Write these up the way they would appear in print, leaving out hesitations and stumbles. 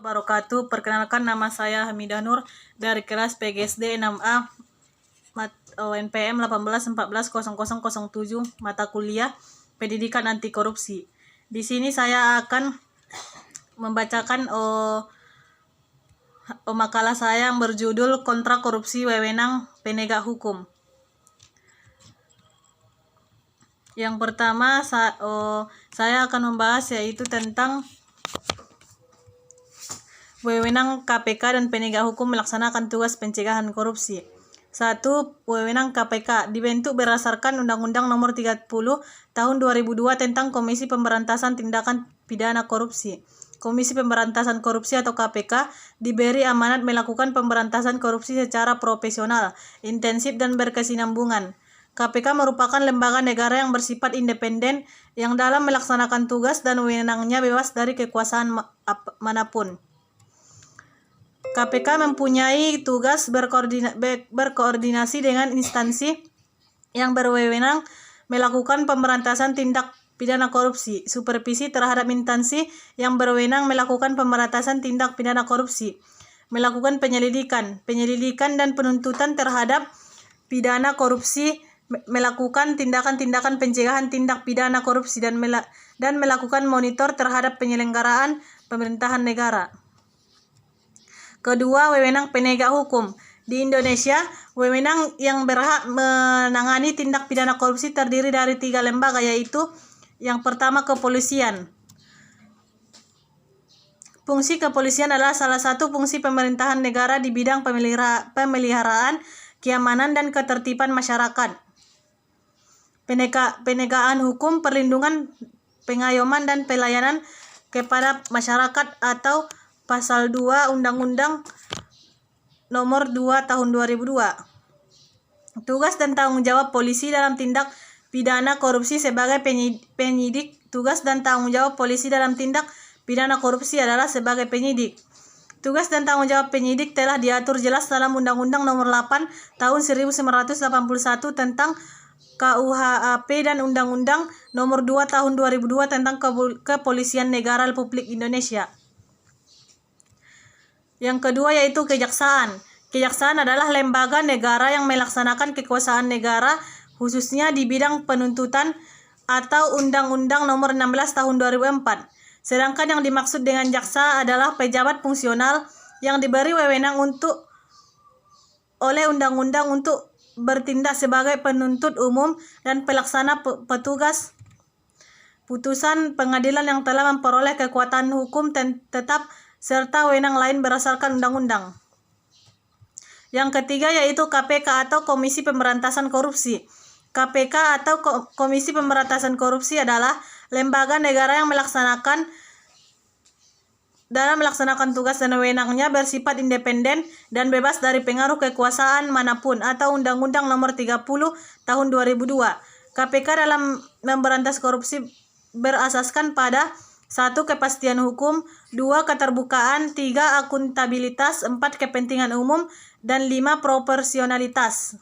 Wabarakatuh. Perkenalkan, nama saya Hamidah Nur dari kelas PGSD 6A NPM 18140007 mata kuliah Pendidikan Anti Korupsi. Di sini saya akan membacakan makalah saya yang berjudul Kontra Korupsi Wewenang Penegak Hukum. Yang pertama saya akan membahas yaitu tentang wewenang KPK dan penegak hukum melaksanakan tugas pencegahan korupsi. 1. Wewenang KPK dibentuk berdasarkan Undang-Undang Nomor 30 Tahun 2002 tentang Komisi Pemberantasan Tindakan Pidana Korupsi. Komisi Pemberantasan Korupsi atau KPK diberi amanat melakukan pemberantasan korupsi secara profesional, intensif, dan berkesinambungan. KPK merupakan lembaga negara yang bersifat independen yang dalam melaksanakan tugas dan wewenangnya bebas dari kekuasaan manapun. KPK mempunyai tugas berkoordinasi dengan instansi yang berwenang melakukan pemberantasan tindak pidana korupsi, supervisi terhadap instansi yang berwenang melakukan pemberantasan tindak pidana korupsi, melakukan penyelidikan dan penuntutan terhadap pidana korupsi, melakukan tindakan-tindakan pencegahan tindak pidana korupsi, dan melakukan monitor terhadap penyelenggaraan pemerintahan negara. Kedua, wewenang penegak hukum. Di Indonesia, wewenang yang berhak menangani tindak pidana korupsi terdiri dari 3 lembaga, yaitu yang pertama, kepolisian. Fungsi kepolisian adalah salah satu fungsi pemerintahan negara di bidang pemeliharaan, keamanan, dan ketertiban masyarakat. Penegakan hukum, perlindungan, pengayoman, dan pelayanan kepada masyarakat atau Pasal 2 Undang-Undang Nomor 2 Tahun 2002. Tugas dan tanggung jawab polisi dalam tindak pidana korupsi sebagai penyidik. Tugas dan tanggung jawab polisi dalam tindak pidana korupsi adalah sebagai penyidik. Tugas dan tanggung jawab penyidik telah diatur jelas dalam Undang-Undang Nomor 8 Tahun 1981 tentang KUHP dan Undang-Undang Nomor 2 Tahun 2002 tentang Kepolisian Negara Republik Indonesia. Yang kedua yaitu kejaksaan. Kejaksaan adalah lembaga negara yang melaksanakan kekuasaan negara khususnya di bidang penuntutan atau Undang-Undang Nomor 16 Tahun 2004. Sedangkan yang dimaksud dengan jaksa adalah pejabat fungsional yang diberi wewenang oleh undang-undang untuk bertindak sebagai penuntut umum dan pelaksana petugas putusan pengadilan yang telah memperoleh kekuatan hukum tetap serta wewenang lain berdasarkan undang-undang. Yang ketiga yaitu KPK atau Komisi Pemberantasan Korupsi. KPK atau Komisi Pemberantasan Korupsi adalah lembaga negara yang melaksanakan tugas dan wewenangnya bersifat independen dan bebas dari pengaruh kekuasaan manapun atau Undang-Undang Nomor 30 Tahun 2002. KPK dalam memberantas korupsi berasaskan pada 1. Kepastian hukum, 2. Keterbukaan, 3. Akuntabilitas, 4. Kepentingan umum, dan 5. Proporsionalitas.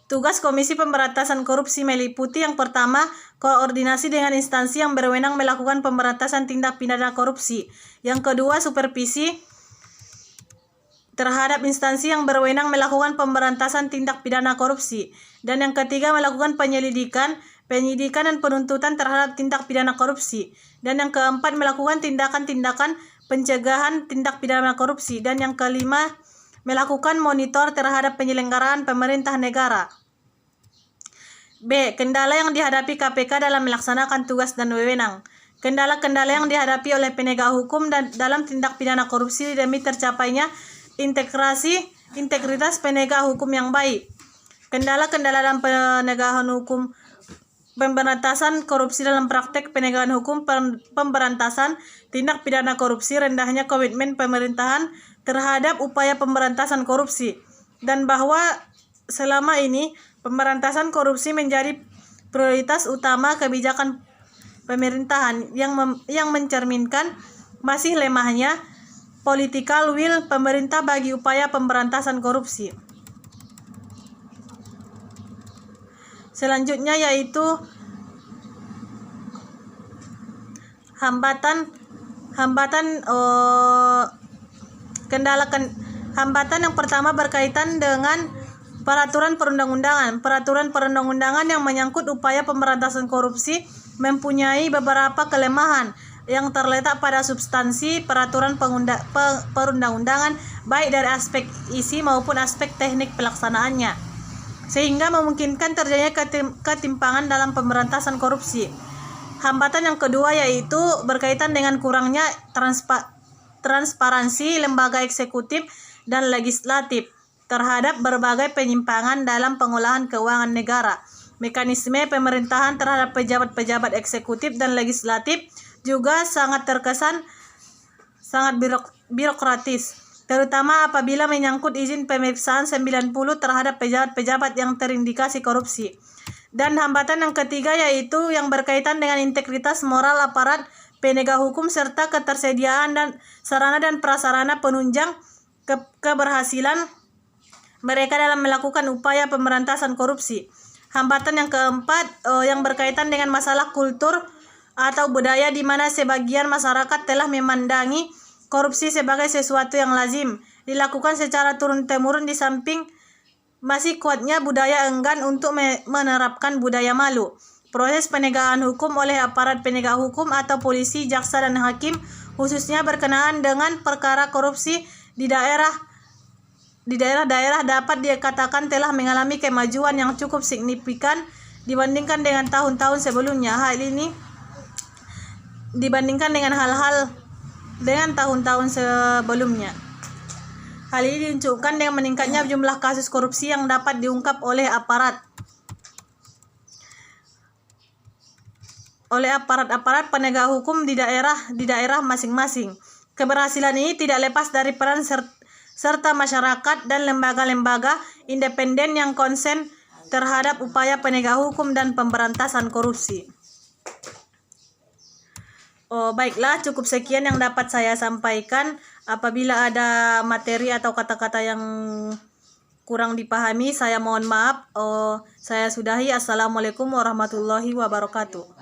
Tugas Komisi Pemberantasan Korupsi meliputi yang pertama, koordinasi dengan instansi yang berwenang melakukan pemberantasan tindak pidana korupsi. Yang kedua, supervisi terhadap instansi yang berwenang melakukan pemberantasan tindak pidana korupsi. Dan yang ketiga, melakukan penyidikan dan penuntutan terhadap tindak pidana korupsi. Dan yang keempat, melakukan tindakan-tindakan pencegahan tindak pidana korupsi. Dan yang kelima, melakukan monitor terhadap penyelenggaraan pemerintah negara. B. Kendala yang dihadapi KPK dalam melaksanakan tugas dan wewenang. Kendala-kendala yang dihadapi oleh penegak hukum dalam tindak pidana korupsi demi tercapainya integritas penegak hukum yang baik. Kendala-kendala dalam penegakan hukum pemberantasan korupsi dalam praktek penegakan hukum pemberantasan tindak pidana korupsi, rendahnya komitmen pemerintahan terhadap upaya pemberantasan korupsi, dan bahwa selama ini pemberantasan korupsi menjadi prioritas utama kebijakan pemerintahan yang mencerminkan masih lemahnya political will pemerintah bagi upaya pemberantasan korupsi. Selanjutnya yaitu hambatan Hambatan yang pertama berkaitan dengan peraturan perundang-undangan. Peraturan perundang-undangan yang menyangkut upaya pemberantasan korupsi mempunyai beberapa kelemahan yang terletak pada substansi peraturan perundang-undangan, baik dari aspek isi maupun aspek teknik pelaksanaannya, sehingga memungkinkan terjadinya ketimpangan dalam pemberantasan korupsi. Hambatan yang kedua yaitu berkaitan dengan kurangnya transparansi lembaga eksekutif dan legislatif terhadap berbagai penyimpangan dalam pengolahan keuangan negara. Mekanisme pemerintahan terhadap pejabat-pejabat eksekutif dan legislatif juga sangat terkesan sangat birokratis, terutama apabila menyangkut izin pemeriksaan 90 terhadap pejabat-pejabat yang terindikasi korupsi. Dan hambatan yang ketiga yaitu yang berkaitan dengan integritas moral aparat penegak hukum serta ketersediaan dan sarana dan prasarana penunjang keberhasilan mereka dalam melakukan upaya pemberantasan korupsi. Hambatan yang keempat yang berkaitan dengan masalah kultur atau budaya di mana sebagian masyarakat telah memandangi korupsi sebagai sesuatu yang lazim dilakukan secara turun-temurun, di samping masih kuatnya budaya enggan untuk menerapkan budaya malu. Proses penegakan hukum oleh aparat penegak hukum atau polisi, jaksa, dan hakim, khususnya berkenaan dengan perkara korupsi di daerah-daerah dapat dikatakan telah mengalami kemajuan yang cukup signifikan dibandingkan dengan tahun-tahun sebelumnya. Hal ini dibandingkan dengan tahun-tahun sebelumnya. Hal ini ditunjukkan dengan meningkatnya jumlah kasus korupsi yang dapat diungkap oleh aparat penegak hukum di daerah masing-masing. Keberhasilan ini tidak lepas dari peran serta masyarakat dan lembaga-lembaga independen yang konsen terhadap upaya penegak hukum dan pemberantasan korupsi. Baiklah, cukup sekian yang dapat saya sampaikan. Apabila ada materi atau kata-kata yang kurang dipahami, saya mohon maaf. Saya sudahi. Assalamualaikum warahmatullahi wabarakatuh.